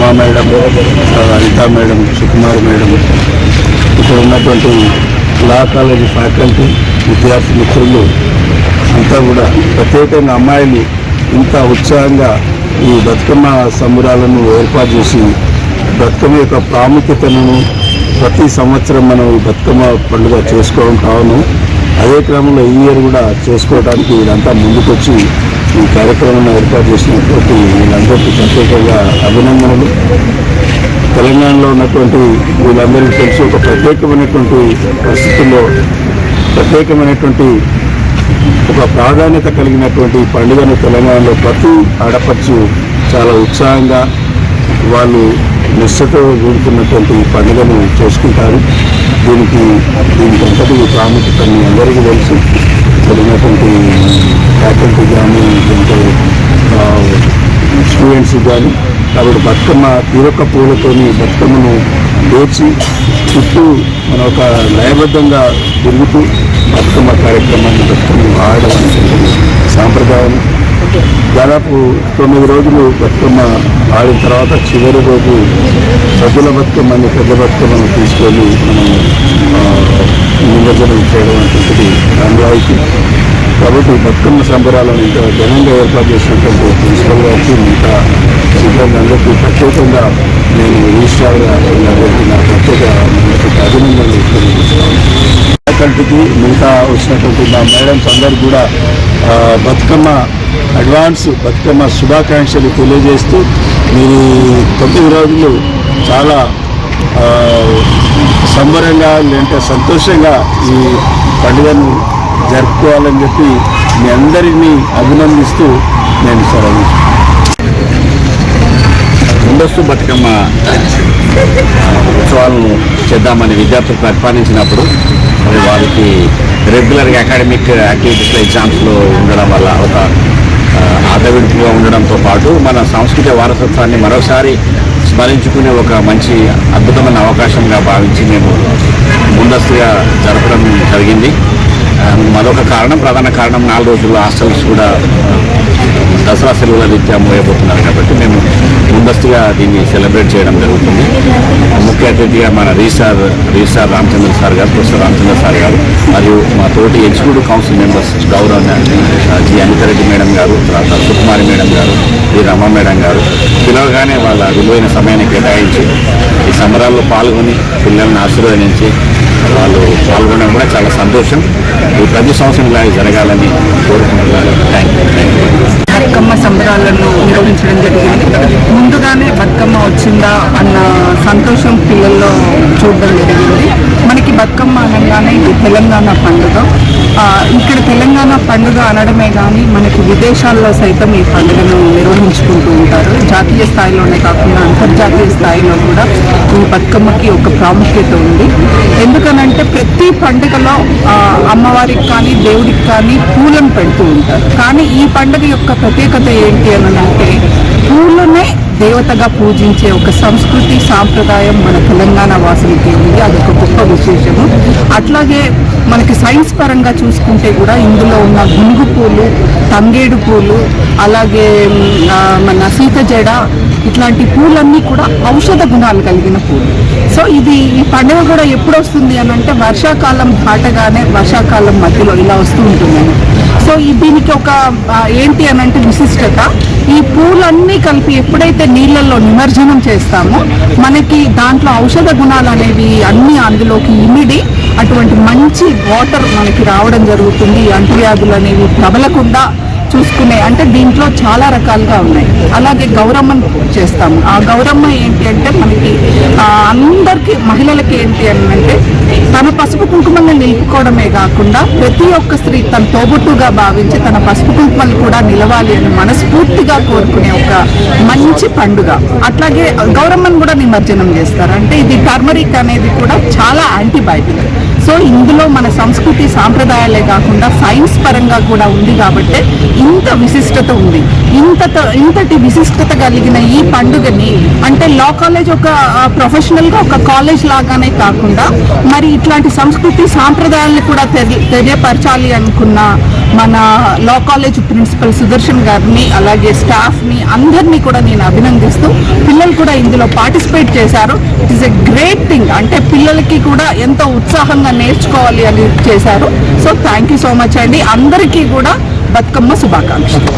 Uma madam, Anitha madam, Sukumar madam, ఇక్కడ ఉన్నటువంటి లా college faculty, విద్యార్థి మిత్రులు అంతా కూడా ప్రత్యేకంగా అమ్మాయిలు ఇంత ఉత్సాహంగా ఈ బతుకమ్మ సంబరాలను ఏర్పాటు చేసి బతుకమ్మ యొక్క ప్రాముఖ్యతను ప్రతి సంవత్సరం మనం ఈ బతుకమ్మ పండుగ చేసుకోవడం అదే క్రమంలో ఈ ఇయర్ కూడా చేసుకోవడానికి వీళ్ళంతా ముందుకొచ్చి ఈ కార్యక్రమాన్ని ఏర్పాటు చేసినటువంటి వీళ్ళందరికీ ప్రత్యేకంగా అభినందనలు. తెలంగాణలో ఉన్నటువంటి వీళ్ళందరికీ తెలిసి ఒక ప్రత్యేకమైనటువంటి పరిస్థితుల్లో ప్రత్యేకమైనటువంటి ఒక ప్రాధాన్యత కలిగినటువంటి పండుగను తెలంగాణలో ప్రతి ఆడపడుచు చాలా ఉత్సాహంగా వాళ్ళు నిష్ఠతో కూడుకున్నటువంటి పండుగను చేసుకుంటారు. దీనికి అంతటి ప్రాముఖ్యత మీ అందరికీ తెలుసు. జరిగినటువంటి ఫ్యాకల్టీ కానీ స్టూడెంట్స్ కానీ కాబట్టి బతుకమ్మ తీరొక్క పూలతోని బతుకమ్మను పేర్చి చుట్టూ మన ఒక లయబద్ధంగా తిరుగుతూ బతుకమ్మ కార్యక్రమాన్ని బతుకమ్మ ఆడడం అనేటువంటి సాంప్రదాయం. దాదాపు 9 రోజులు బతుకమ్మ ఆడిన తర్వాత చివరి రోజు సద్దుల బతుకమ్మని, పెద్ద బతుకమ్మను తీసుకొని మనం నిమజ్జనం చేయడం అనేటువంటిది ఆనవాయితీ. కాబట్టి బతుకమ్మ సంబరాలను ఇంత ఘనంగా ఏర్పాటు చేసినటువంటి ప్రిన్సిపల్ గారికి, మిగతా సిబ్బంది అందరికీ ప్రత్యేకంగా నేను రిజిస్ట్రార్గా అందరికీ నా ప్రత్యేక అభినందనలు తెలియజేస్తున్నాను. ఫ్యాకల్టీకి, మిగతా వచ్చినటువంటి మా మేడమ్స్ అందరికీ కూడా బతుకమ్మ అడ్వాన్స్ బతుకమ్మ శుభాకాంక్షలు తెలియజేస్తూ మీరు 9 రోజులు చాలా సంబరంగా లేదంటే సంతోషంగా ఈ పండుగను జరుపుకోవాలని చెప్పి మీ అందరినీ అభినందిస్తూ నేను సెలవు. ముందస్తు బతుకమ్మ ఉత్సవాలను చేద్దామని విద్యార్థులు ప్రతిపాదించినప్పుడు మరి వాళ్ళకి రెగ్యులర్గా అకాడమిక్ యాక్టివిటీస్లో ఎగ్జామ్స్లో ఉండడం వల్ల ఒక ఆదవిడుపుగా ఉండడంతో పాటు మన సాంస్కృతిక వారసత్వాన్ని మరోసారి స్మరించుకునే ఒక మంచి అద్భుతమైన అవకాశంగా భావించి మేము ముందస్తుగా జరపడం జరిగింది. మరొక కారణం, ప్రధాన కారణం 4 రోజుల్లో హాస్టల్స్ కూడా దసరా సెలవుల రీత్యా మోయబోతున్నారు కాబట్టి మేము ముందస్తుగా దీన్ని సెలబ్రేట్ చేయడం జరుగుతుంది. ముఖ్య అతిథిగా మన రిజిస్ట్రార్ రామచంద్ర సార్ గారు, ప్రొఫెసర్ రామచంద్ర సార్ గారు మరియు మా తోటి ఎగ్జిక్యూటివ్ కౌన్సిల్ మెంబర్స్ గౌరవ జి అనితారెడ్డి మేడం గారు, తర్వాత సుకుమారి మేడం గారు, డి రమా మేడం గారు పిలవగానే వాళ్ళ విలువైన సమయాన్ని కేటాయించి ఈ సంబరాల్లో పాల్గొని పిల్లల్ని ఆశీర్వదించి వాళ్ళు పాల్గొనడం కూడా చాలా సంతోషం. ఈ ప్రతి సంవత్సరం ఇలా జరగాలని కోరుకుంటున్నాను. Thank you. బతుకమ్మ సంబరాలను నిర్వహించడం జరిగింది. ముందుగానే బతుకమ్మ వచ్చిందా అన్న సంతోషం పిల్లల్లో చూడడం జరిగింది. మనకి బతుకమ్మ అనగానే ఇది తెలంగాణ పండుగ. ఇక్కడ తెలంగాణ పండుగ అనడమే కానీ మనకి విదేశాల్లో సైతం ఈ పండుగను నిర్వహించుకుంటూ ఉంటారు. జాతీయ స్థాయిలోనే కాకుండా అంతర్జాతీయ స్థాయిలో కూడా ఈ బతుకమ్మకి ఒక ప్రాముఖ్యత ఉంది. ఎందుకనంటే ప్రతి పండుగలో అమ్మవారికి కానీ దేవుడికి కానీ పూలను పెడుతూ ఉంటారు. కానీ ఈ పండుగ యొక్క ప్రత్యేకత ఏంటి అని అంటే పూలనే దేవతగా పూజించే ఒక సంస్కృతి సాంప్రదాయం మన తెలంగాణ వాసులకి ఉంది. అదొక గొప్ప విశేషము. అట్లాగే మనకి సైన్స్ పరంగా చూసుకుంటే కూడా ఇందులో ఉన్న గునుగు పూలు, తంగేడు పూలు, అలాగే మన సీత జడ, ఇట్లాంటి పూలన్నీ కూడా ఔషధ గుణాలు కలిగిన పూలు. సో ఈ పండుగ కూడా ఎప్పుడు వస్తుంది అని అంటే వర్షాకాలం దాటగానే వర్షాకాలం మధ్యలో ఇలా వస్తూ ఉంటుందని. సో దీనికి ఒక ఏంటి అని అంటే విశిష్టత, ఈ పూలన్నీ కలిపి ఎప్పుడైతే నీళ్ళల్లో నిమజ్జనం చేస్తామో మనకి దాంట్లో ఔషధ గుణాలు అనేవి అన్నీ అందులోకి ఇమిడి అటువంటి మంచి వాటర్ మనకి రావడం జరుగుతుంది. అంటువ్యాధులు అనేవి ప్రబలకుండా చూసుకునే అంటే దీంట్లో చాలా రకాలుగా ఉన్నాయి. అలాగే గౌరమ్మను చేస్తాము. ఆ గౌరమ్మ ఏంటి అంటే మనకి అందరికీ మహిళలకి ఏంటి అంటే తన పసుపు కుంకుమల్ని నిలుపుకోవడమే కాకుండా ప్రతి ఒక్క స్త్రీ తన తోబుట్టుగా భావించి తన పసుపు కుంకుమలు కూడా నిలవాలి అని మనస్ఫూర్తిగా కోరుకునే ఒక మంచి పండుగ. అట్లాగే గౌరమ్మను కూడా నిమజ్జనం చేస్తారు. అంటే ఇది టర్మరిక్ అనేది కూడా చాలా యాంటీబయాటిక్. సో ఇందులో మన సంస్కృతి సాంప్రదాయాలే కాకుండా సైన్స్ పరంగా కూడా ఉంది కాబట్టి ఇంత విశిష్టత ఉంది. ఇంతటి విశిష్టత కలిగిన ఈ పండుగని అంటే లా కాలేజ్ ఒక ప్రొఫెషనల్గా ఒక కాలేజ్ లాగానే కాకుండా మరి ఇట్లాంటి సంస్కృతి సాంప్రదాయాలను కూడా తెలియపరచాలి అనుకున్న మన లా కాలేజ్ ప్రిన్సిపల్ సుదర్శన్ గారిని అలాగే స్టాఫ్ని అందరినీ కూడా నేను అభినందిస్తూ పిల్లలు కూడా ఇందులో పార్టిసిపేట్ చేశారు. It is a great thing. అంటే పిల్లలకి కూడా ఎంతో ఉత్సాహంగా నేర్చుకోవాలి అని చేశారు. So thank you so much అండి. అందరికీ కూడా బతుకమ్మ శుభాకాంక్షలు.